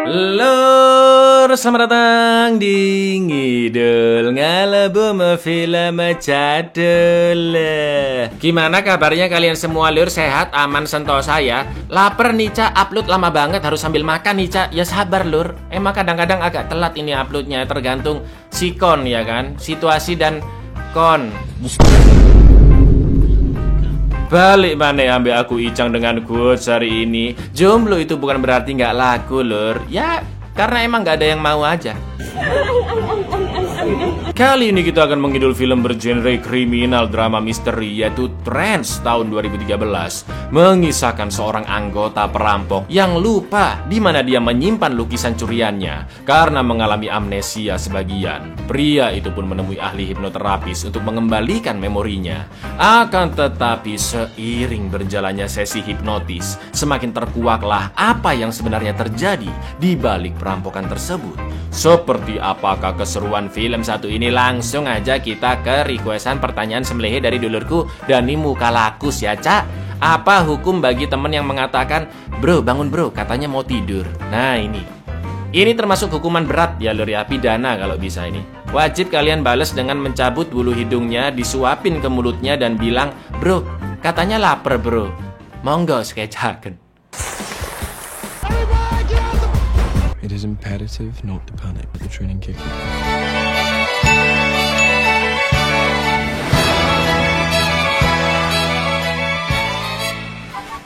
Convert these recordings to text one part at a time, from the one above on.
Lur, selamat datang di Ngidul Ngalabume Film Cadel. Gimana kabarnya kalian semua, Lur? Sehat, aman, sentosa ya? Laper nih, Cak. Upload lama banget, harus sambil makan nih, Cak. Ya sabar, Lur. Emang kadang-kadang agak telat ini uploadnya, tergantung sikon ya kan? Situasi dan kon. Balik mana ambil aku Icang dengan quotes hari ini. Jomblo itu bukan berarti nggak laku, Lur. Ya, karena emang nggak ada yang mau aja. Kali ini kita akan mengidul film bergenre kriminal drama misteri, yaitu Trance tahun 2013, mengisahkan seorang anggota perampok yang lupa di mana dia menyimpan lukisan curiannya karena mengalami amnesia sebagian. Pria itu pun menemui ahli hipnoterapis untuk mengembalikan memorinya. Akan tetapi seiring berjalannya sesi hipnotis, semakin terkuaklah apa yang sebenarnya terjadi di balik perampokan tersebut. Seperti apakah keseruan film satu ini? Langsung aja kita ke requestan pertanyaan sembelih dari dulurku Dani Mukalakus ya, Cak. Apa hukum bagi temen yang mengatakan, "Bro, bangun bro, katanya mau tidur"? Nah ini termasuk hukuman berat ya, Lur ya, pidana kalau bisa ini. Wajib kalian bales dengan mencabut bulu hidungnya, disuapin ke mulutnya dan bilang, "Bro, katanya lapar bro, monggo skecaken." It is imperative not to panic with the training kick.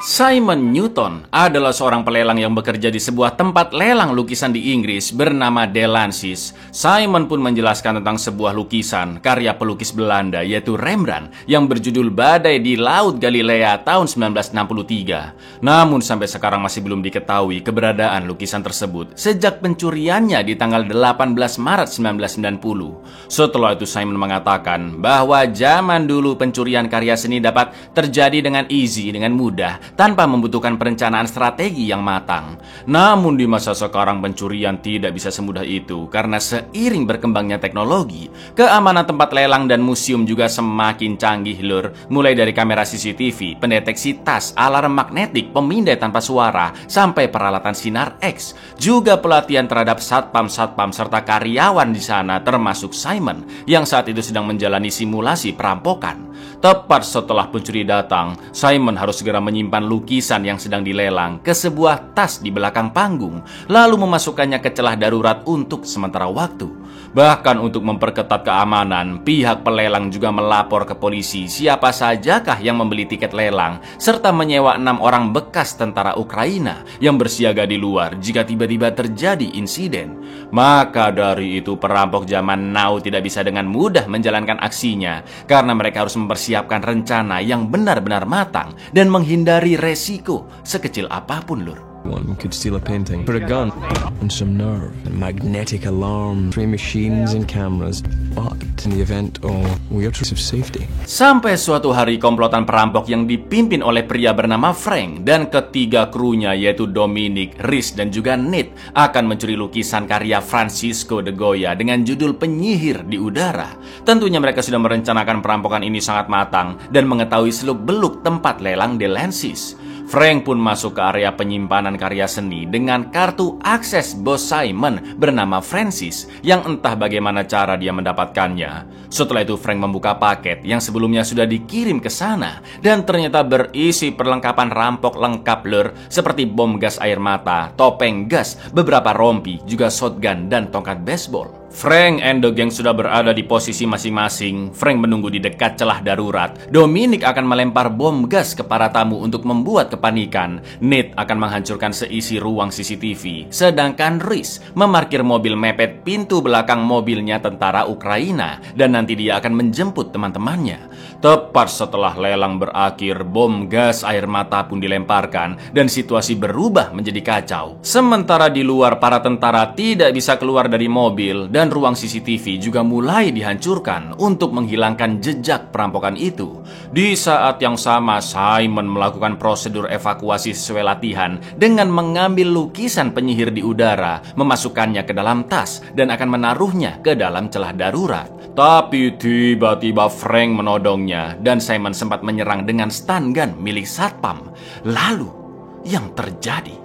Simon Newton adalah seorang pelelang yang bekerja di sebuah tempat lelang lukisan di Inggris bernama Delancey. Simon pun menjelaskan tentang sebuah lukisan karya pelukis Belanda yaitu Rembrandt yang berjudul Badai di Laut Galilea tahun 1963. Namun sampai sekarang masih belum diketahui keberadaan lukisan tersebut sejak pencuriannya di tanggal 18 Maret 1990. Setelah itu Simon mengatakan bahwa zaman dulu pencurian karya seni dapat terjadi dengan dengan mudah, tanpa membutuhkan perencanaan strategi yang matang. Namun di masa sekarang pencurian tidak bisa semudah itu karena seiring berkembangnya teknologi, keamanan tempat lelang dan museum juga semakin canggih, Lur. Mulai dari kamera CCTV, pendeteksi tas, alarm magnetik, pemindai tanpa suara, sampai peralatan sinar X. Juga pelatihan terhadap satpam-satpam serta karyawan di sana termasuk Simon yang saat itu sedang menjalani simulasi perampokan. Tepat setelah pencuri datang, Simon harus segera menyimpan lukisan yang sedang dilelang ke sebuah tas di belakang panggung, lalu memasukkannya ke celah darurat untuk sementara waktu. Bahkan untuk memperketat keamanan, pihak pelelang juga melapor ke polisi siapa sajakah yang membeli tiket lelang, serta menyewa 6 orang bekas tentara Ukraina yang bersiaga di luar jika tiba-tiba terjadi insiden. Maka dari itu perampok zaman now tidak bisa dengan mudah menjalankan aksinya, karena mereka harus mempersiapkan rencana yang benar-benar matang dan menghindari resiko sekecil apapun, Lur. One could steal a painting for a gun and some nerve and magnetic alarm, three machines and cameras, but in the event of weird of safety. Sampai suatu hari komplotan perampok yang dipimpin oleh pria bernama Frank dan ketiga krunya yaitu Dominic, Rhys dan juga Nate akan mencuri lukisan karya Francisco de Goya dengan judul Penyihir di Udara. Tentunya mereka sudah merencanakan perampokan ini sangat matang dan mengetahui seluk-beluk tempat lelang Delancey. Frank pun masuk ke area penyimpanan karya seni dengan kartu akses bos Simon bernama Francis yang entah bagaimana cara dia mendapatkannya. Setelah itu Frank membuka paket yang sebelumnya sudah dikirim ke sana dan ternyata berisi perlengkapan rampok lengkap, Lur, seperti bom gas air mata, topeng gas, beberapa rompi, juga shotgun dan tongkat baseball. Frank and the gang sudah berada di posisi masing-masing. Frank menunggu di dekat celah darurat. Dominic akan melempar bom gas ke para tamu untuk membuat kepanikan. Nate akan menghancurkan seisi ruang CCTV. Sedangkan Rhys memarkir mobil mepet pintu belakang mobilnya tentara Ukraina. Dan nanti dia akan menjemput teman-temannya. Tepat setelah lelang berakhir, bom gas air mata pun dilemparkan. Dan situasi berubah menjadi kacau. Sementara di luar para tentara tidak bisa keluar dari mobil dan ruang CCTV juga mulai dihancurkan untuk menghilangkan jejak perampokan itu. Di saat yang sama, Simon melakukan prosedur evakuasi sesuai latihan dengan mengambil lukisan penyihir di udara, memasukkannya ke dalam tas, dan akan menaruhnya ke dalam celah darurat. Tapi tiba-tiba Frank menodongnya dan Simon sempat menyerang dengan stun gun milik satpam. Lalu, yang terjadi...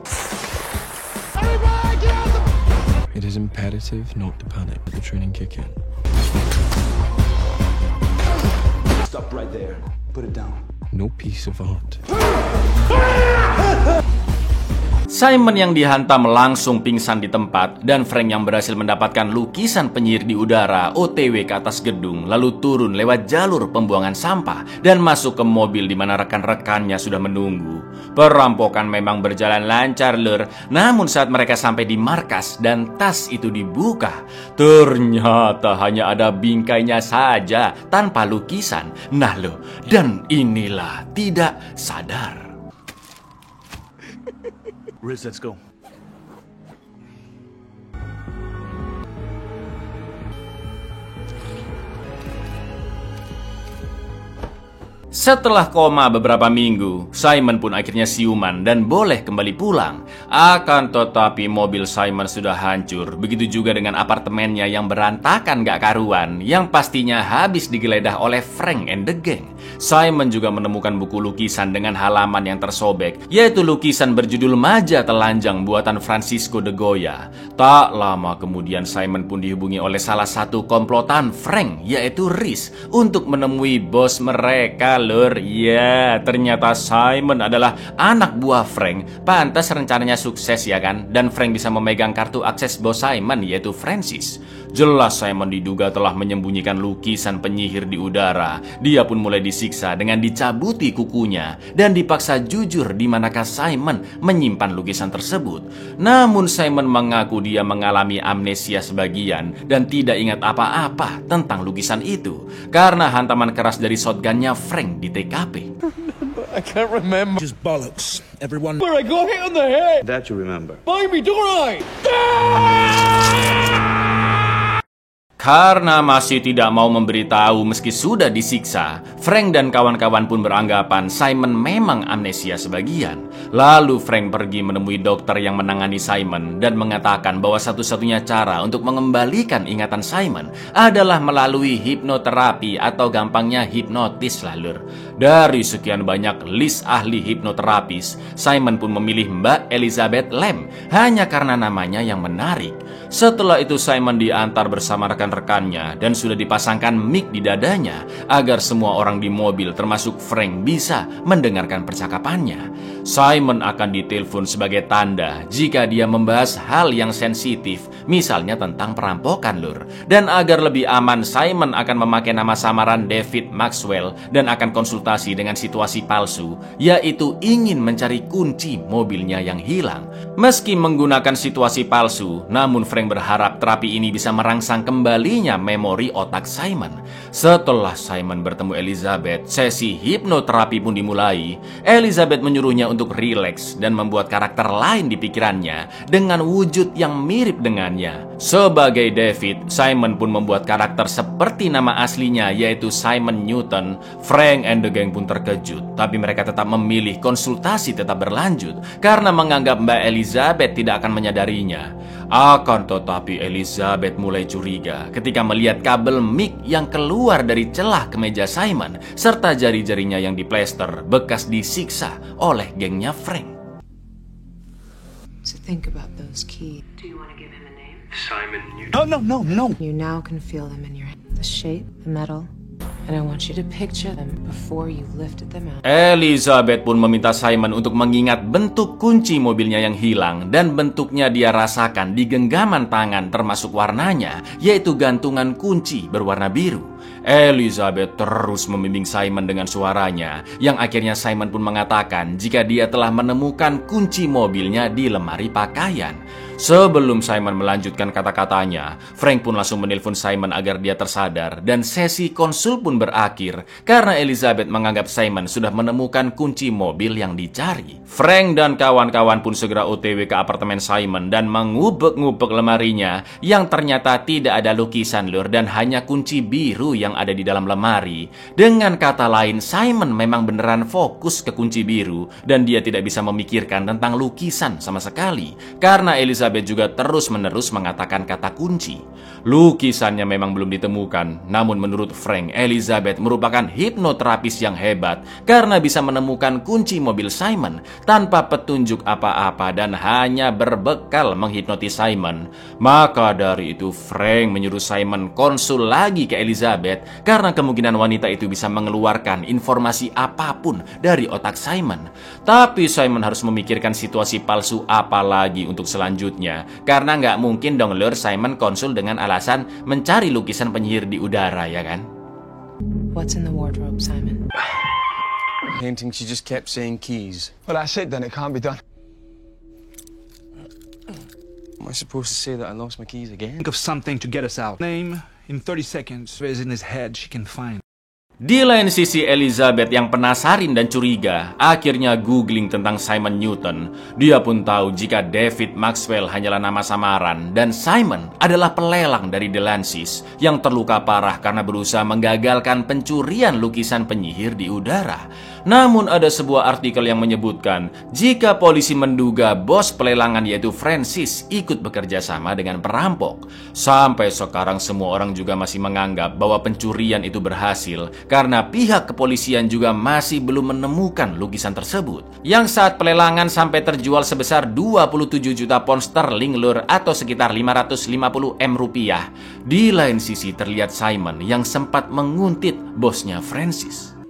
It is imperative not to panic at the training kick in. Stop right there. Put it down. No piece of art. Simon yang dihantam langsung pingsan di tempat, dan Frank yang berhasil mendapatkan lukisan penyihir di udara OTW ke atas gedung, lalu turun lewat jalur pembuangan sampah dan masuk ke mobil di mana rekan-rekannya sudah menunggu. Perampokan memang berjalan lancar, Lur. Namun saat mereka sampai di markas dan tas itu dibuka, ternyata hanya ada bingkainya saja tanpa lukisan. Nah loh, dan inilah tidak sadar. Riz, let's go. Setelah koma beberapa minggu, Simon pun akhirnya siuman dan boleh kembali pulang. Akan tetapi mobil Simon sudah hancur. Begitu juga dengan apartemennya yang berantakan gak karuan, yang pastinya habis digeledah oleh Frank and the gang. Simon juga menemukan buku lukisan dengan halaman yang tersobek, yaitu lukisan berjudul Maja Telanjang buatan Francisco de Goya. Tak lama kemudian Simon pun dihubungi oleh salah satu komplotan Frank, yaitu Riz, untuk menemui bos mereka, Lur. Ya, ternyata Simon adalah anak buah Frank. Pantas rencananya sukses ya kan? Dan Frank bisa memegang kartu akses bos Simon, yaitu Francis. Jelas Simon diduga telah menyembunyikan lukisan penyihir di udara. Dia pun mulai disiksa dengan dicabuti kukunya dan dipaksa jujur di manakah Simon menyimpan lukisan tersebut. Namun Simon mengaku dia mengalami amnesia sebagian dan tidak ingat apa-apa tentang lukisan itu karena hantaman keras dari shotgunnya Frank di TKP. I can't remember. Just bollocks. Everyone. Where I got hit on the head. That you remember. Buy me, don't I? Karena masih tidak mau memberitahu meski sudah disiksa, Frank dan kawan-kawan pun beranggapan Simon memang amnesia sebagian. Lalu Frank pergi menemui dokter yang menangani Simon dan mengatakan bahwa satu-satunya cara untuk mengembalikan ingatan Simon adalah melalui hipnoterapi atau gampangnya hipnotis lah, Lur. Dari sekian banyak list ahli hipnoterapis, Simon pun memilih Mbak Elizabeth Lam hanya karena namanya yang menarik. Setelah itu Simon diantar bersama rekan-rekannya dan sudah dipasangkan mic di dadanya agar semua orang di mobil termasuk Frank bisa mendengarkan percakapannya. Simon akan ditelepon sebagai tanda jika dia membahas hal yang sensitif, misalnya tentang perampokan, Lur. Dan agar lebih aman, Simon akan memakai nama samaran David Maxwell dan akan konsultasi dengan situasi palsu, yaitu ingin mencari kunci mobilnya yang hilang. Meski menggunakan situasi palsu, namun Frank berharap terapi ini bisa merangsang kembalinya memori otak Simon. Setelah Simon bertemu Elizabeth, sesi hipnoterapi pun dimulai. Elizabeth menyuruhnya untuk rileks dan membuat karakter lain di pikirannya dengan wujud yang mirip dengannya. Sebagai David, Simon pun membuat karakter seperti nama aslinya, yaitu Simon Newton. Frank and the gang pun terkejut, tapi mereka tetap memilih konsultasi tetap berlanjut karena menganggap Mbak Elizabeth tidak akan menyadarinya. Akan tetapi Elizabeth mulai curiga ketika melihat kabel mic yang keluar dari celah kemeja Simon serta jari-jarinya yang diplester bekas disiksa oleh gengnya Frank. So think about those keys. Do you want to give him a name? Simon Newton. No. You now can feel them in your hand. The shape, the metal, and I want you to picture them before you lifted them out. Elizabeth pun meminta Simon untuk mengingat bentuk kunci mobilnya yang hilang dan bentuknya dia rasakan di genggaman tangan termasuk warnanya, yaitu gantungan kunci berwarna biru. Elizabeth terus membimbing Simon dengan suaranya, yang akhirnya Simon pun mengatakan jika dia telah menemukan kunci mobilnya di lemari pakaian. Sebelum Simon melanjutkan kata-katanya, Frank pun langsung menelpon Simon agar dia tersadar dan sesi konsul pun berakhir karena Elizabeth menganggap Simon sudah menemukan kunci mobil yang dicari. Frank dan kawan-kawan pun segera OTW ke apartemen Simon dan mengubek-ngubek lemarinya yang ternyata tidak ada lukisan, Lur, dan hanya kunci biru yang ada di dalam lemari. Dengan kata lain, Simon memang beneran fokus ke kunci biru dan dia tidak bisa memikirkan tentang lukisan sama sekali karena Elizabeth juga terus-menerus mengatakan kata kunci. Lukisannya memang belum ditemukan, namun menurut Frank, Elizabeth merupakan hipnoterapis yang hebat karena bisa menemukan kunci mobil Simon tanpa petunjuk apa-apa dan hanya berbekal menghipnotis Simon. Maka dari itu Frank menyuruh Simon konsul lagi ke Elizabeth karena kemungkinan wanita itu bisa mengeluarkan informasi apapun dari otak Simon. Tapi Simon harus memikirkan situasi palsu apa lagi untuk selanjutnya karena nggak mungkin dong lur Simon konsul dengan alasan mencari lukisan penyihir di udara, ya kan? What's in the wardrobe, Simon? Painting, she just kept saying keys. Well, that's it then. It can't be done. Am I supposed to say that I lost my keys again? Think of something to get us out. Name in 30 seconds is in his head she can find. Di lain sisi, Elizabeth yang penasaran dan curiga akhirnya googling tentang Simon Newton. Dia pun tahu jika David Maxwell hanyalah nama samaran dan Simon adalah pelelang dari Delancey's yang terluka parah karena berusaha menggagalkan pencurian lukisan penyihir di udara. Namun ada sebuah artikel yang menyebutkan jika polisi menduga bos pelelangan yaitu Francis ikut bekerja sama dengan perampok. Sampai sekarang semua orang juga masih menganggap bahwa pencurian itu berhasil karena pihak kepolisian juga masih belum menemukan lukisan tersebut. Yang saat pelelangan sampai terjual sebesar 27 juta pound sterling lur atau sekitar 550 M rupiah. Di lain sisi terlihat Simon yang sempat menguntit bosnya Francis.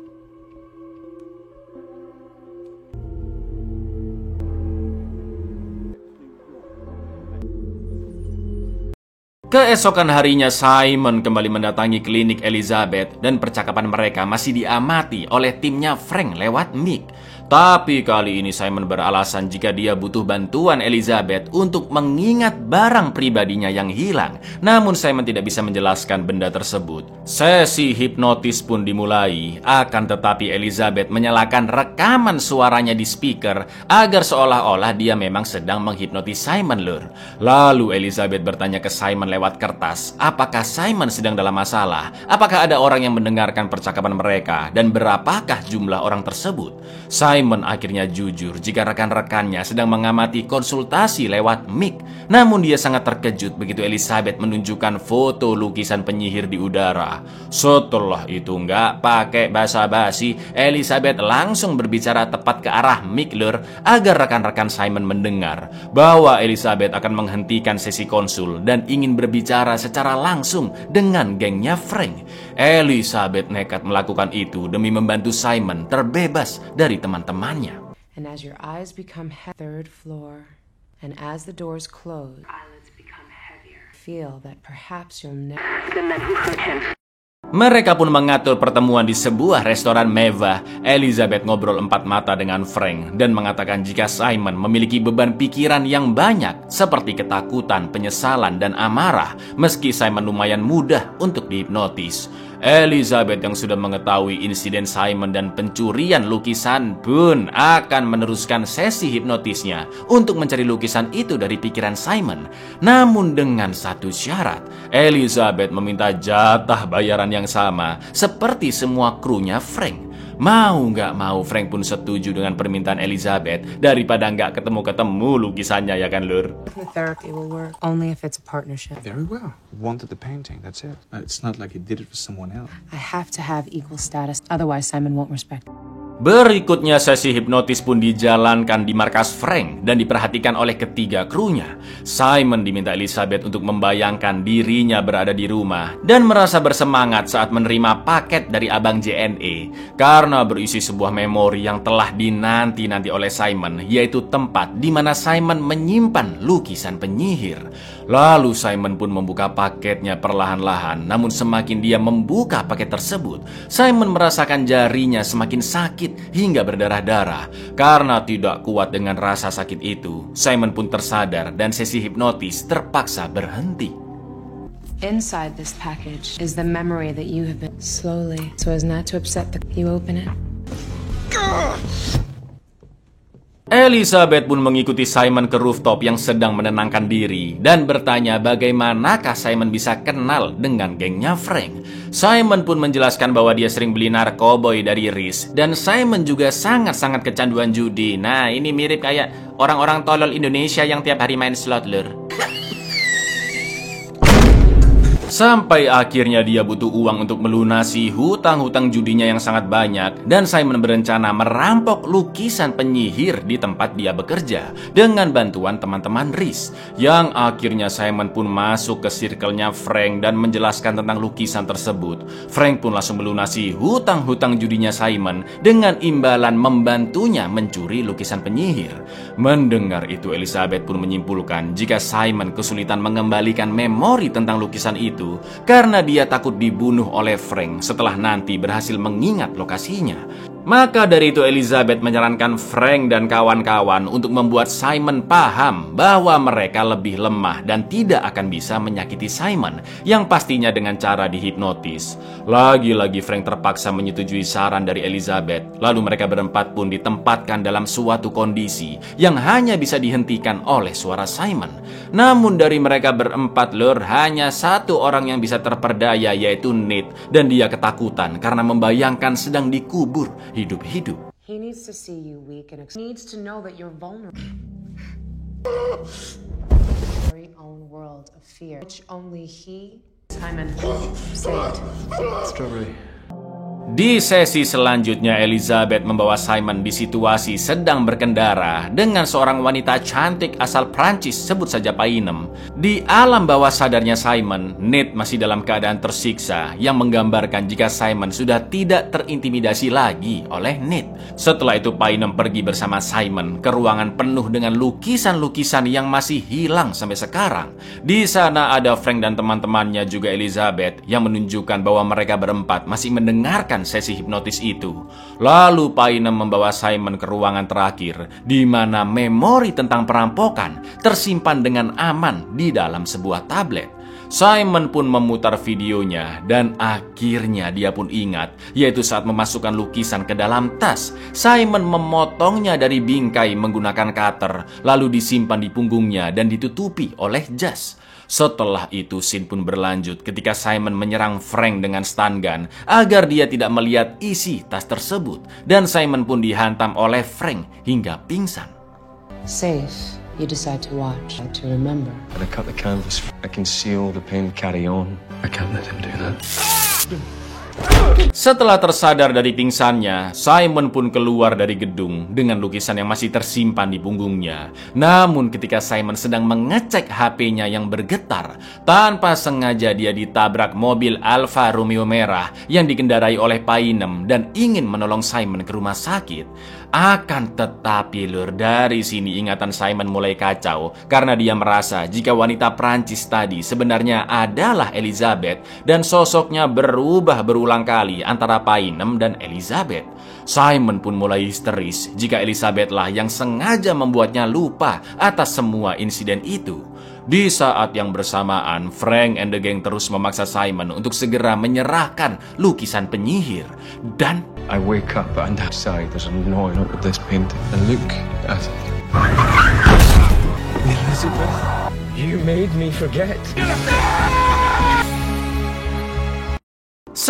Keesokan harinya Simon kembali mendatangi klinik Elizabeth dan percakapan mereka masih diamati oleh timnya Frank lewat mic. Tapi kali ini Simon beralasan jika dia butuh bantuan Elizabeth untuk mengingat barang pribadinya yang hilang. Namun Simon tidak bisa menjelaskan benda tersebut. Sesi hipnotis pun dimulai. Akan tetapi Elizabeth menyalakan rekaman suaranya di speaker agar seolah-olah dia memang sedang menghipnotis Simon lur. Lalu Elizabeth bertanya ke Simon lewat kertas, apakah Simon sedang dalam masalah? Apakah ada orang yang mendengarkan percakapan mereka? Dan berapakah jumlah orang tersebut? Simon akhirnya jujur jika rekan-rekannya sedang mengamati konsultasi lewat mic. Namun dia sangat terkejut begitu Elizabeth menunjukkan foto lukisan penyihir di udara. Setelah itu nggak pakai basa-basi, Elizabeth langsung berbicara tepat ke arah mic lur agar rekan-rekan Simon mendengar bahwa Elizabeth akan menghentikan sesi konsul dan ingin berbicara secara langsung dengan gengnya Frank. Elizabeth nekat melakukan itu demi membantu Simon terbebas dari teman-temannya. And as your eyes become third floor, and as the doors close, eyelids become heavier. Feel that perhaps you'll never. The men who hurt him. Mereka pun mengatur pertemuan di sebuah restoran mewah. Elizabeth ngobrol empat mata dengan Frank dan mengatakan jika Simon memiliki beban pikiran yang banyak seperti ketakutan, penyesalan, dan amarah meski Simon lumayan mudah untuk dihipnotis. Elizabeth yang sudah mengetahui insiden Simon dan pencurian lukisan pun akan meneruskan sesi hipnotisnya untuk mencari lukisan itu dari pikiran Simon. Namun dengan satu syarat, Elizabeth meminta jatah bayaran yang sama seperti semua krunya Frank. Mau nggak mau Frank pun setuju dengan permintaan Elizabeth daripada nggak ketemu-ketemu lukisannya, ya kan lur? The therapy will work only if it's a partnership. Very well. Wanted the painting, that's it. It's not like he did it for someone else. I have to have equal status, otherwise Simon won't respect me. Berikutnya sesi hipnotis pun dijalankan di markas Frank dan diperhatikan oleh ketiga krunya. Simon diminta Elizabeth untuk membayangkan dirinya berada di rumah dan merasa bersemangat saat menerima paket dari abang JNE karena berisi sebuah memori yang telah dinanti-nanti oleh Simon, yaitu tempat di mana Simon menyimpan lukisan penyihir. Lalu Simon pun membuka paketnya perlahan-lahan, namun semakin dia membuka paket tersebut, Simon merasakan jarinya semakin sakit hingga berdarah-darah. Karena tidak kuat dengan rasa sakit itu, Simon pun tersadar dan sesi hipnotis terpaksa berhenti. Inside this package is the memory that you have been slowly, so as not to upset you open it. Elizabeth pun mengikuti Simon ke rooftop yang sedang menenangkan diri dan bertanya bagaimanakah Simon bisa kenal dengan gengnya Frank. Simon pun menjelaskan bahwa dia sering beli narkoboy dari Rhys dan Simon juga sangat-sangat kecanduan judi. Nah, ini mirip kayak orang-orang tolol Indonesia yang tiap hari main slot, lur. Sampai akhirnya dia butuh uang untuk melunasi hutang-hutang judinya yang sangat banyak dan Simon berencana merampok lukisan penyihir di tempat dia bekerja dengan bantuan teman-teman Rhys. Yang akhirnya Simon pun masuk ke circle-nya Frank dan menjelaskan tentang lukisan tersebut. Frank pun langsung melunasi hutang-hutang judinya Simon dengan imbalan membantunya mencuri lukisan penyihir. Mendengar itu, Elizabeth pun menyimpulkan jika Simon kesulitan mengembalikan memori tentang lukisan itu karena dia takut dibunuh oleh Frank setelah nanti berhasil mengingat lokasinya. Maka dari itu Elizabeth menyarankan Frank dan kawan-kawan untuk membuat Simon paham bahwa mereka lebih lemah dan tidak akan bisa menyakiti Simon, yang pastinya dengan cara dihipnotis. Lagi-lagi Frank terpaksa menyetujui saran dari Elizabeth. Lalu mereka berempat pun ditempatkan dalam suatu kondisi yang hanya bisa dihentikan oleh suara Simon. Namun dari mereka berempat, lur, hanya satu orang yang bisa terperdaya, yaitu Nate, dan dia ketakutan karena membayangkan sedang dikubur hidup-hidup. He needs to see you weak and needs to know that you're vulnerable. Very own world of fear, which only he, Simon, saved. Strawberry. Di sesi selanjutnya, Elizabeth membawa Simon di situasi sedang berkendara dengan seorang wanita cantik asal Prancis, sebut saja Painem. Di alam bawah sadarnya Simon, Nate masih dalam keadaan tersiksa yang menggambarkan jika Simon sudah tidak terintimidasi lagi oleh Nate. Setelah itu Painem pergi bersama Simon ke ruangan penuh dengan lukisan-lukisan yang masih hilang sampai sekarang. Di sana ada Frank dan teman-temannya, juga Elizabeth, yang menunjukkan bahwa mereka berempat masih mendengarkan sesi hipnotis itu. Lalu Painem membawa Simon ke ruangan terakhir di mana memori tentang perampokan tersimpan dengan aman di dalam sebuah tablet. Simon pun memutar videonya dan akhirnya dia pun ingat, yaitu saat memasukkan lukisan ke dalam tas. Simon memotongnya dari bingkai menggunakan cutter, lalu disimpan di punggungnya dan ditutupi oleh jas. Setelah itu scene pun berlanjut ketika Simon menyerang Frank dengan stun gun agar dia tidak melihat isi tas tersebut, dan Simon pun dihantam oleh Frank hingga pingsan. Safe, you decide to watch, to remember. And I cut the canvas. I can see all the pain carry on. I can't let him do that. Setelah tersadar dari pingsannya, Simon pun keluar dari gedung dengan lukisan yang masih tersimpan di punggungnya. Namun ketika Simon sedang mengecek HP-nya yang bergetar, tanpa sengaja dia ditabrak mobil Alfa Romeo merah yang dikendarai oleh Painem dan ingin menolong Simon ke rumah sakit. Akan tetapi, lur, dari sini ingatan Simon mulai kacau karena dia merasa jika wanita Prancis tadi sebenarnya adalah Elizabeth dan sosoknya berubah berulang kali antara Painem dan Elizabeth. Simon pun mulai histeris jika Elizabeth lah yang sengaja membuatnya lupa atas semua insiden itu. Di saat yang bersamaan, Frank and the gang terus memaksa Simon untuk segera menyerahkan lukisan penyihir. Dan I wake up and outside there's a gnawing up of this painting. And look at it. Elizabeth, you made me forget.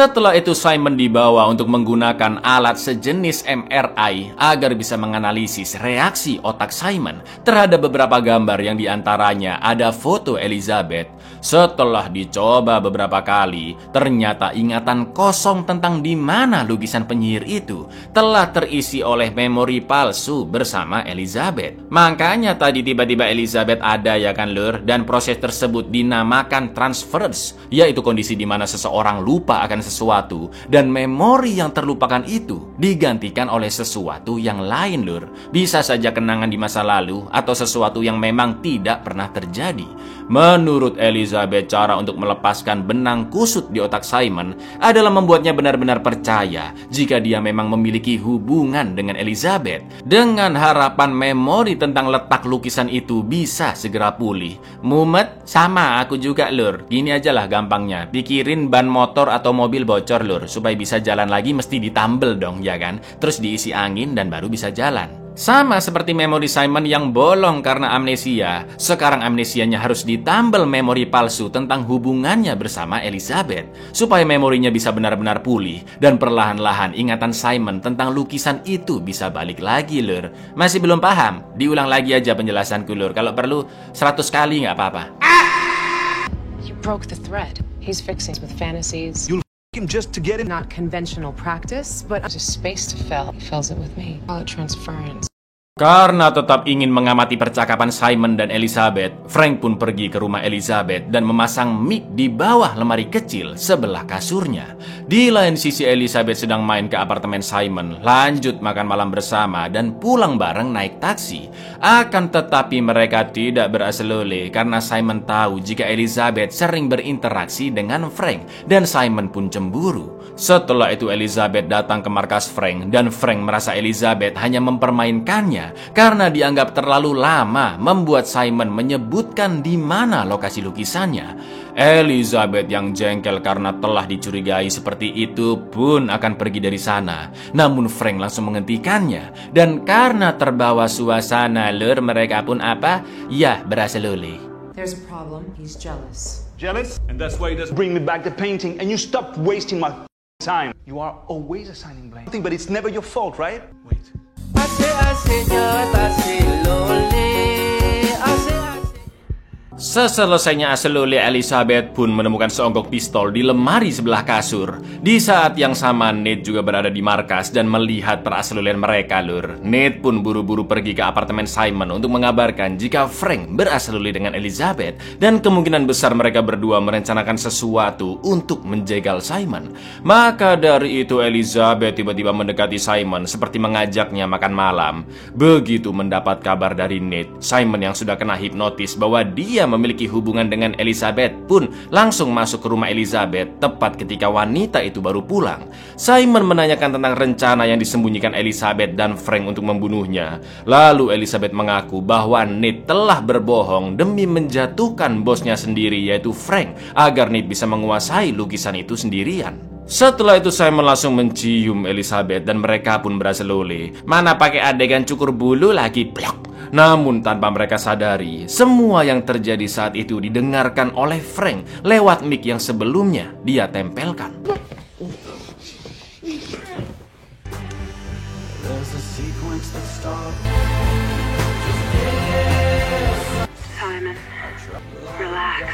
setelah itu Simon dibawa untuk menggunakan alat sejenis MRI agar bisa menganalisis reaksi otak Simon terhadap beberapa gambar yang diantaranya ada foto Elizabeth. Setelah dicoba beberapa kali, ternyata ingatan kosong tentang di mana lukisan penyihir itu telah terisi oleh memori palsu bersama Elizabeth. Makanya tadi tiba-tiba Elizabeth ada ya kan lur, dan proses tersebut dinamakan transference, yaitu kondisi di mana seseorang lupa akan sesuatu dan memori yang terlupakan itu digantikan oleh sesuatu yang lain lur. Bisa saja kenangan di masa lalu atau sesuatu yang memang tidak pernah terjadi. Menurut Elizabeth, cara untuk melepaskan benang kusut di otak Simon adalah membuatnya benar-benar percaya jika dia memang memiliki hubungan dengan Elizabeth, dengan harapan memori tentang letak lukisan itu bisa segera pulih. Mumet, sama aku juga lur. Gini aja lah gampangnya, pikirin ban motor atau mobil bocor lur, supaya bisa jalan lagi mesti ditambel dong ya kan, terus diisi angin dan baru bisa jalan. Sama seperti memori Simon yang bolong karena amnesia, sekarang amnesianya harus ditambal memori palsu tentang hubungannya bersama Elizabeth, supaya memorinya bisa benar-benar pulih, dan perlahan-lahan ingatan Simon tentang lukisan itu bisa balik lagi, Lur. Masih belum paham? Diulang lagi aja penjelasanku, Lur. Kalau perlu 100 kali nggak apa-apa. You broke the thread. He's fixing with fantasies. You'll him just to get him. Not conventional practice, but there's a space to fill. He fills it with me. Call it transference. Karena tetap ingin mengamati percakapan Simon dan Elizabeth, Frank pun pergi ke rumah Elizabeth dan memasang mic di bawah lemari kecil sebelah kasurnya. Di lain sisi, Elizabeth sedang main ke apartemen Simon, lanjut makan malam bersama dan pulang bareng naik taksi. Akan tetapi mereka tidak berasal-oleh karena Simon tahu jika Elizabeth sering berinteraksi dengan Frank, dan Simon pun cemburu. Setelah itu Elizabeth datang ke markas Frank, dan Frank merasa Elizabeth hanya mempermainkannya karena dianggap terlalu lama membuat Simon menyebutkan di mana lokasi lukisannya. Elizabeth yang jengkel karena telah dicurigai seperti itu pun akan pergi dari sana. Namun Frank langsung menghentikannya, dan karena terbawa suasana, Lur, mereka pun apa? Ya, berasal-oleh. There's a problem. He's jealous. Jealous? And that's why he doesn't bring me back the painting, and you stop wasting my time. You are always assigning blame. But it's never your fault, right? Wait. Seselesainya aselole, Elizabeth pun menemukan seonggok pistol di lemari sebelah kasur. Di saat yang sama, Nate juga berada di markas dan melihat peraselulian mereka, Lur. Nate pun buru-buru pergi ke apartemen Simon untuk mengabarkan jika Frank beraseluli dengan Elizabeth, dan kemungkinan besar mereka berdua merencanakan sesuatu untuk menjegal Simon. Maka dari itu Elizabeth tiba-tiba mendekati Simon seperti mengajaknya makan malam. Begitu mendapat kabar dari Nate, Simon yang sudah kena hipnotis bahwa dia memiliki hubungan dengan Elizabeth pun langsung masuk ke rumah Elizabeth tepat ketika wanita itu baru pulang. Simon menanyakan tentang rencana yang disembunyikan Elizabeth dan Frank untuk membunuhnya. Lalu Elizabeth mengaku bahwa Nate telah berbohong demi menjatuhkan bosnya sendiri, yaitu Frank, agar Nate bisa menguasai lukisan itu sendirian. Setelah itu Simon langsung mencium Elizabeth dan mereka pun berasal-oleh. Mana pakai adegan cukur bulu lagi, blok. Namun tanpa mereka sadari, semua yang terjadi saat itu didengarkan oleh Frank lewat mic yang sebelumnya dia tempelkan. Simon, relax.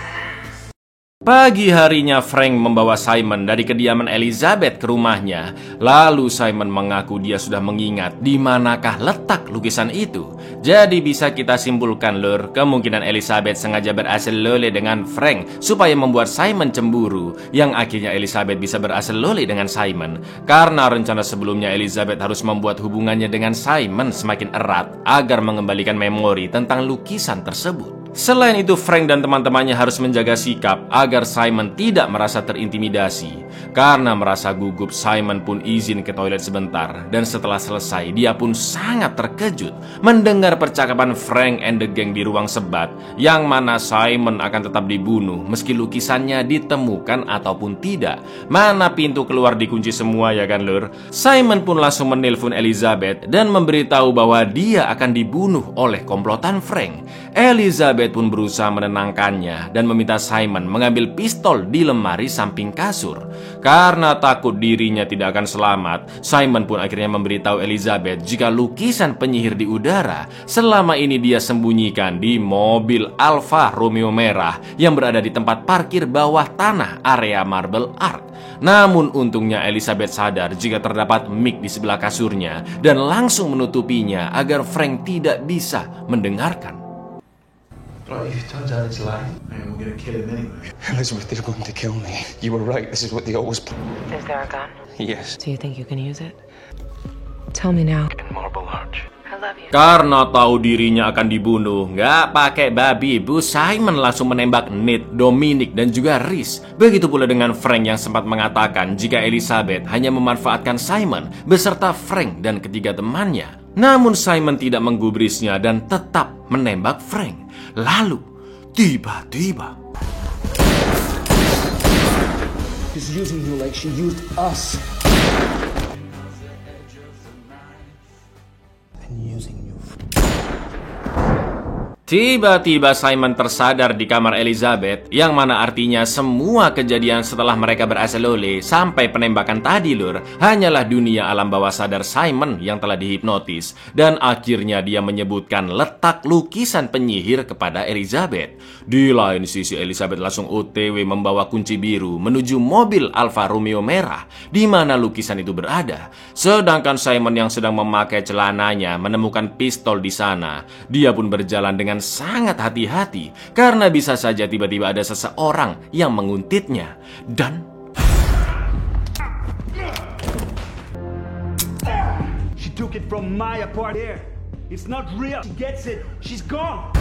Pagi harinya Frank membawa Simon dari kediaman Elizabeth ke rumahnya. Lalu Simon mengaku dia sudah mengingat di manakah letak lukisan itu. Jadi bisa kita simpulkan, Lur, kemungkinan Elizabeth sengaja berasal-lole dengan Frank supaya membuat Simon cemburu, yang akhirnya Elizabeth bisa berasal-lole dengan Simon. Karena rencana sebelumnya Elizabeth harus membuat hubungannya dengan Simon semakin erat agar mengembalikan memori tentang lukisan tersebut. Selain itu, Frank dan teman-temannya harus menjaga sikap agar Simon tidak merasa terintimidasi. Karena merasa gugup, Simon pun izin ke toilet sebentar. Dan setelah selesai, dia pun sangat terkejut mendengar percakapan Frank and the gang di ruang sebat, yang mana Simon akan tetap dibunuh meski lukisannya ditemukan ataupun tidak. Mana pintu keluar dikunci semua, ya kan, Lur? Simon pun langsung menelpon Elizabeth dan memberitahu bahwa dia akan dibunuh oleh komplotan Frank. Elizabeth pun berusaha menenangkannya dan meminta Simon mengambil pistol di lemari samping kasur. Karena takut dirinya tidak akan selamat, Simon pun akhirnya memberitahu Elizabeth jika lukisan penyihir di udara selama ini dia sembunyikan di mobil Alfa Romeo merah yang berada di tempat parkir bawah tanah area Marble Arch. Namun untungnya Elizabeth sadar jika terdapat mic di sebelah kasurnya dan langsung menutupinya agar Frank tidak bisa mendengarkan. Bro, if it turns out it's a lie, man, we're gonna kill him anyway. Elizabeth, they're going to kill me. You were right. This is what they always... Is there a gun? Yes. Do you think you can use it? Tell me now. In Marble Arch. I love you. Karena tahu dirinya akan dibunuh, nggak pakai babi bu, Simon langsung menembak Nate, Dominic, dan juga Rhys. Begitu pula dengan Frank yang sempat mengatakan jika Elizabeth hanya memanfaatkan Simon beserta Frank dan ketiga temannya. Namun Simon tidak menggubrisnya dan tetap menembak Frank. Lalu, tiba-tiba She's using you like she used us. And using Tiba-tiba Simon tersadar di kamar Elizabeth, yang mana artinya semua kejadian setelah mereka beraselole sampai penembakan tadi lur, hanyalah dunia alam bawah sadar Simon yang telah dihipnotis. Dan akhirnya dia menyebutkan letak lukisan penyihir kepada Elizabeth. Di lain sisi Elizabeth langsung OTW membawa kunci biru menuju mobil Alfa Romeo merah di mana lukisan itu berada. Sedangkan Simon yang sedang memakai celananya menemukan pistol di sana. Dia pun berjalan dengan sangat hati-hati karena bisa saja tiba-tiba ada seseorang yang menguntitnya. Dan She took it from my apartment. It's not real. She gets it. She's gone.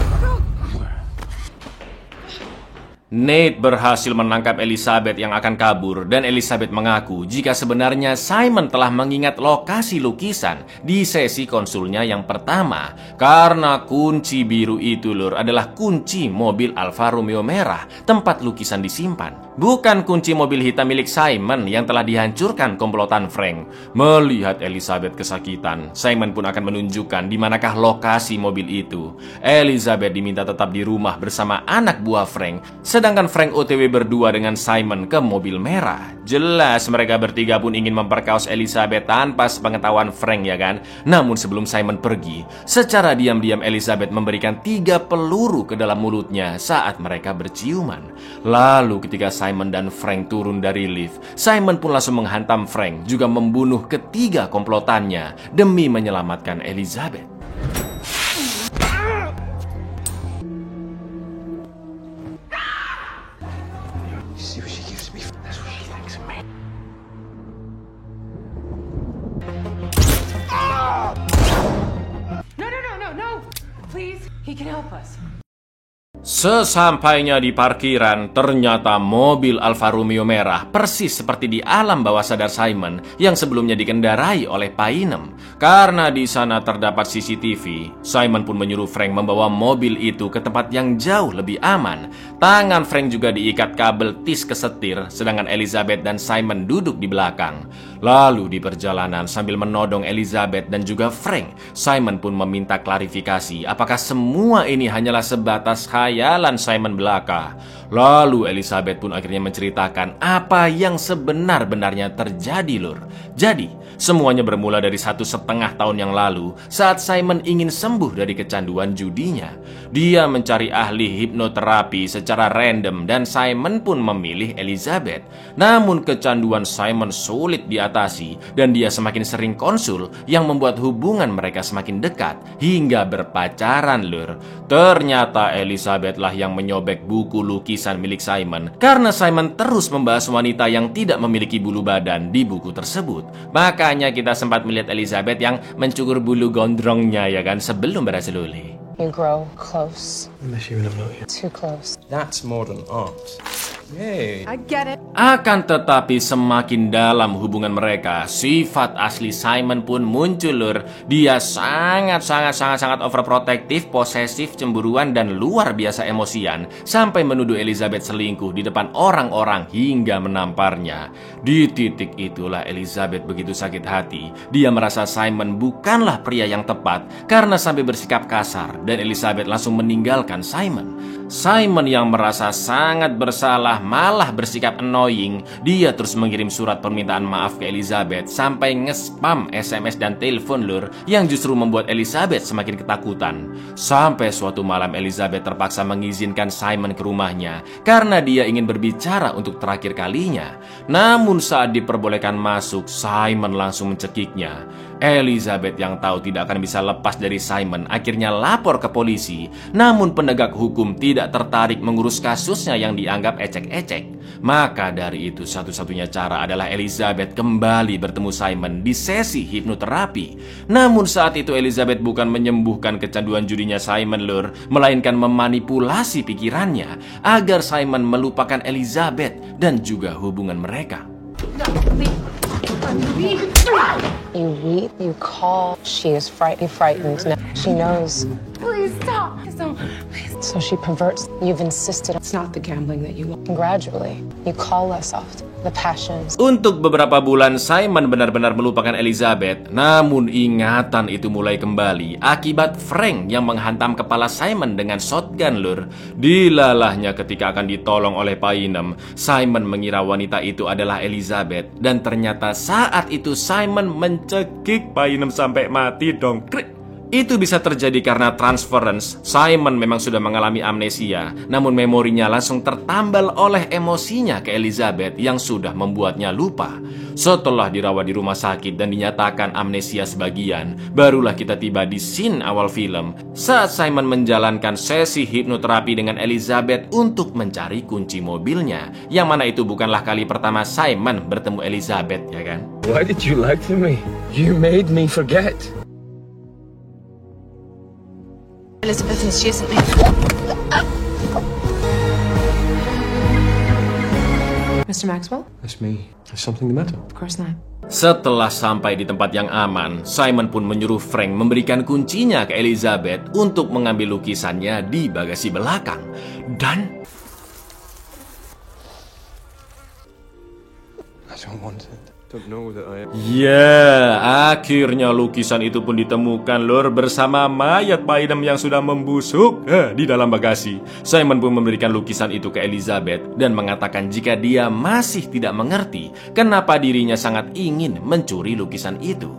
Nate berhasil menangkap Elizabeth yang akan kabur dan Elizabeth mengaku jika sebenarnya Simon telah mengingat lokasi lukisan di sesi konsulnya yang pertama karena kunci biru itu lur adalah kunci mobil Alfa Romeo merah tempat lukisan disimpan, bukan kunci mobil hitam milik Simon yang telah dihancurkan komplotan Frank. Melihat Elizabeth kesakitan, Simon pun akan menunjukkan di manakah lokasi mobil itu. Elizabeth diminta tetap di rumah bersama anak buah Frank, sedangkan Frank OTW berdua dengan Simon ke mobil merah. Jelas mereka bertiga pun ingin memperkaos Elizabeth tanpa sepengetahuan Frank ya kan. Namun sebelum Simon pergi, secara diam-diam Elizabeth memberikan 3 peluru ke dalam mulutnya saat mereka berciuman. Lalu ketika Simon dan Frank turun dari lift, Simon pun langsung menghantam Frank, juga membunuh ketiga komplotannya demi menyelamatkan Elizabeth. See what she gives me. That's what she thinks of me. No. Please, he can help us. Sesampainya di parkiran, ternyata mobil Alfa Romeo merah persis seperti di alam bawah sadar Simon yang sebelumnya dikendarai oleh Painem. Karena di sana terdapat CCTV, Simon pun menyuruh Frank membawa mobil itu ke tempat yang jauh lebih aman. Tangan Frank juga diikat kabel tis ke setir, sedangkan Elizabeth dan Simon duduk di belakang. Lalu di perjalanan sambil menodong Elizabeth dan juga Frank, Simon pun meminta klarifikasi apakah semua ini hanyalah sebatas khayalan Simon belaka. Lalu Elizabeth pun akhirnya menceritakan apa yang sebenar-benarnya terjadi lur. Jadi semuanya bermula dari 1,5 tahun yang lalu saat Simon ingin sembuh dari kecanduan judinya. Dia mencari ahli hipnoterapi secara random dan Simon pun memilih Elizabeth. Namun kecanduan Simon sulit diatasi dan dia semakin sering konsul yang membuat hubungan mereka semakin dekat hingga berpacaran lur. Ternyata Elizabeth lah yang menyobek buku lukisan milik Simon karena Simon terus membahas wanita yang tidak memiliki bulu badan di buku tersebut. Makanya kita sempat melihat Elizabeth yang mencukur bulu gondrongnya ya kan sebelum beraselole. You grow close. Unless you know you. Too close. That's modern art. Yay. I get it. Akan tetapi semakin dalam hubungan mereka, sifat asli Simon pun muncul lur. Dia sangat overprotective, posesif, cemburuan dan luar biasa emosian sampai menuduh Elizabeth selingkuh di depan orang-orang hingga menamparnya. Di titik itulah Elizabeth begitu sakit hati. Dia merasa Simon bukanlah pria yang tepat karena sampai bersikap kasar dan Elizabeth langsung meninggalkan Simon. Simon yang merasa sangat bersalah malah bersikap annoying. Dia terus mengirim surat permintaan maaf ke Elizabeth sampai nge-spam SMS dan telepon lur yang justru membuat Elizabeth semakin ketakutan. Sampai suatu malam Elizabeth terpaksa mengizinkan Simon ke rumahnya karena dia ingin berbicara untuk terakhir kalinya. Namun saat diperbolehkan masuk, Simon langsung mencekiknya. Elizabeth yang tahu tidak akan bisa lepas dari Simon akhirnya lapor ke polisi. Namun penegak hukum tidak tertarik mengurus kasusnya yang dianggap ecek-ecek. Maka dari itu satu-satunya cara adalah Elizabeth kembali bertemu Simon di sesi hipnoterapi. Namun saat itu Elizabeth bukan menyembuhkan kecanduan judinya Simon lur, melainkan memanipulasi pikirannya agar Simon melupakan Elizabeth dan juga hubungan mereka. You weep, you call. She is frightened. Now she knows. Please stop. Please. So she perverts. You've insisted. It's not the gambling that you want. Gradually, you call us soft. the passions. Untuk beberapa bulan Simon benar-benar melupakan Elizabeth, namun ingatan itu mulai kembali akibat Frank yang menghantam kepala Simon dengan shotgun lur. Dilalahnya ketika akan ditolong oleh Painem, Simon mengira wanita itu adalah Elizabeth dan ternyata saat itu Simon mencekik Painem sampai mati dong. Krik. Itu bisa terjadi karena transference. Simon memang sudah mengalami amnesia, namun memorinya langsung tertambal oleh emosinya ke Elizabeth yang sudah membuatnya lupa. Setelah dirawat di rumah sakit dan dinyatakan amnesia sebagian, barulah kita tiba di scene awal film saat Simon menjalankan sesi hipnoterapi dengan Elizabeth untuk mencari kunci mobilnya, yang mana itu bukanlah kali pertama Simon bertemu Elizabeth, ya kan? Why did you lie to me? You made me forget. Elizabeth is she isn't me. Mr. Maxwell? That's me. Is something the matter? Of course not. Setelah sampai di tempat yang aman, Simon pun menyuruh Frank memberikan kuncinya ke Elizabeth untuk mengambil lukisannya di bagasi belakang. Dan I don't want it. Don't know that I am. ya, akhirnya lukisan itu pun ditemukan lur bersama mayat Painem yang sudah membusuk di dalam bagasi. Simon pun memberikan lukisan itu ke Elizabeth dan mengatakan jika dia masih tidak mengerti kenapa dirinya sangat ingin mencuri lukisan itu.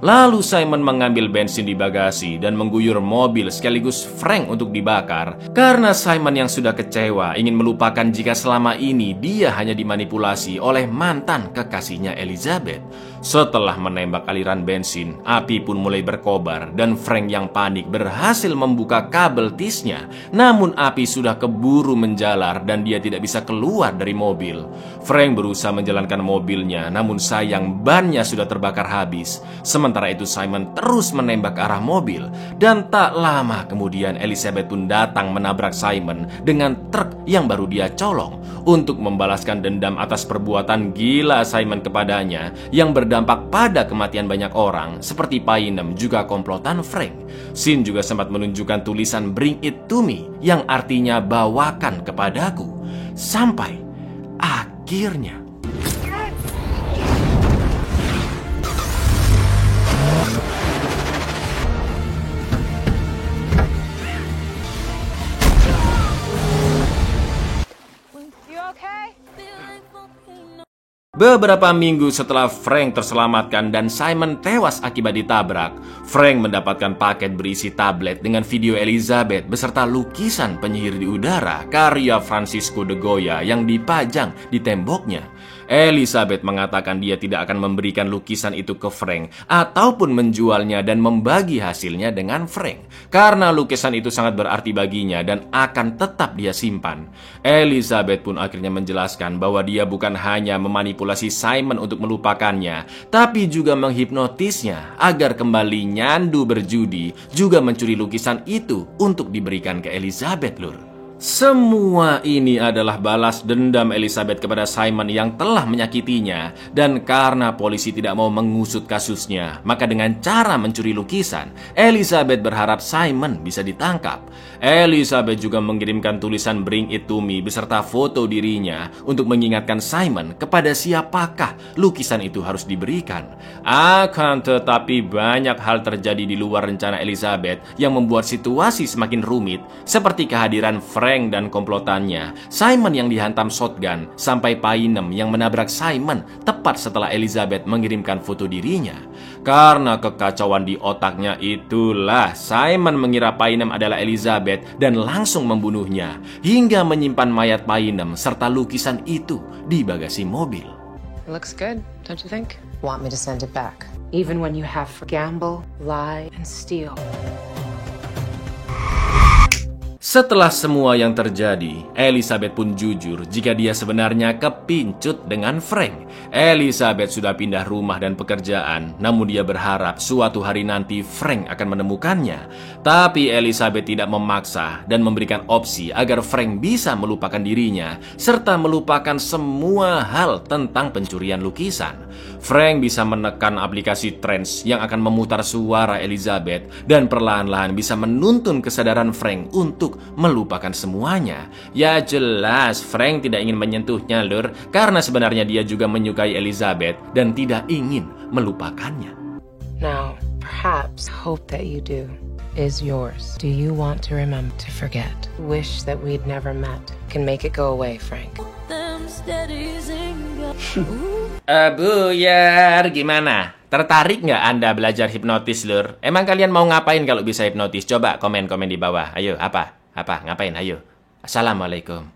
Lalu Simon mengambil bensin di bagasi dan mengguyur mobil sekaligus Frank untuk dibakar. Karena Simon yang sudah kecewa ingin melupakan jika selama ini dia hanya dimanipulasi oleh mantan kekasihnya Elizabeth. Setelah menembak aliran bensin, api pun mulai berkobar dan Frank yang panik berhasil membuka kabel tisnya. Namun api sudah keburu menjalar dan dia tidak bisa keluar dari mobil. Frank berusaha menjalankan mobilnya, namun sayang bannya sudah terbakar habis. Sementara itu Simon terus menembak ke arah mobil. Dan tak lama kemudian Elizabeth pun datang menabrak Simon dengan truk yang baru dia colong untuk membalaskan dendam atas perbuatan gila Simon kepadanya yang berdampak pada kematian banyak orang seperti Painem juga komplotan Frank. Scene juga sempat menunjukkan tulisan Bring It To Me yang artinya bawakan kepadaku. Sampai akhirnya beberapa minggu setelah Frank terselamatkan dan Simon tewas akibat ditabrak, Frank mendapatkan paket berisi tablet dengan video Elizabeth beserta lukisan penyihir di udara karya Francisco de Goya yang dipajang di temboknya. Elizabeth mengatakan dia tidak akan memberikan lukisan itu ke Frank ataupun menjualnya dan membagi hasilnya dengan Frank karena lukisan itu sangat berarti baginya dan akan tetap dia simpan. Elizabeth pun akhirnya menjelaskan bahwa dia bukan hanya memanipulasi Simon untuk melupakannya, tapi juga menghipnotisnya agar kembali nyandu berjudi, juga mencuri lukisan itu untuk diberikan ke Elizabeth lur. Semua ini adalah balas dendam Elizabeth kepada Simon yang telah menyakitinya. Dan karena polisi tidak mau mengusut kasusnya, maka dengan cara mencuri lukisan, Elizabeth berharap Simon bisa ditangkap. Elizabeth juga mengirimkan tulisan Bring It To Me beserta foto dirinya untuk mengingatkan Simon kepada siapakah lukisan itu harus diberikan. Akan tetapi banyak hal terjadi di luar rencana Elizabeth yang membuat situasi semakin rumit, seperti kehadiran Frank dan komplotannya, Simon yang dihantam shotgun, sampai Painem yang menabrak Simon tepat setelah Elizabeth mengirimkan foto dirinya. Karena kekacauan di otaknya itulah Simon mengira Painem adalah Elizabeth dan langsung membunuhnya hingga menyimpan mayat Painem serta lukisan itu di bagasi mobil. It looks good, don't you think? Want me to send it back? Even when you have to gamble, lie, and steal. Setelah semua yang terjadi, Elizabeth pun jujur jika dia sebenarnya kepincut dengan Frank. Elizabeth sudah pindah rumah dan pekerjaan, namun dia berharap suatu hari nanti Frank akan menemukannya. Tapi Elizabeth tidak memaksa dan memberikan opsi agar Frank bisa melupakan dirinya, serta melupakan semua hal tentang pencurian lukisan. Frank bisa menekan aplikasi Trance yang akan memutar suara Elizabeth dan perlahan-lahan bisa menuntun kesadaran Frank untuk untuk melupakan semuanya. Ya jelas, Frank tidak ingin menyentuhnya, Lur, karena sebenarnya dia juga menyukai Elizabeth dan tidak ingin melupakannya. Now, perhaps hope that you do is yours. Do you want to remember to forget? Wish that we'd never met. Can make it go away, Frank. Buyar, gimana? Tertarik nggak Anda belajar hipnotis, Lur? Emang kalian mau ngapain kalau bisa hipnotis? Coba komen-komen di bawah. Ayo, apa? Ngapain? Ayo. Assalamualaikum.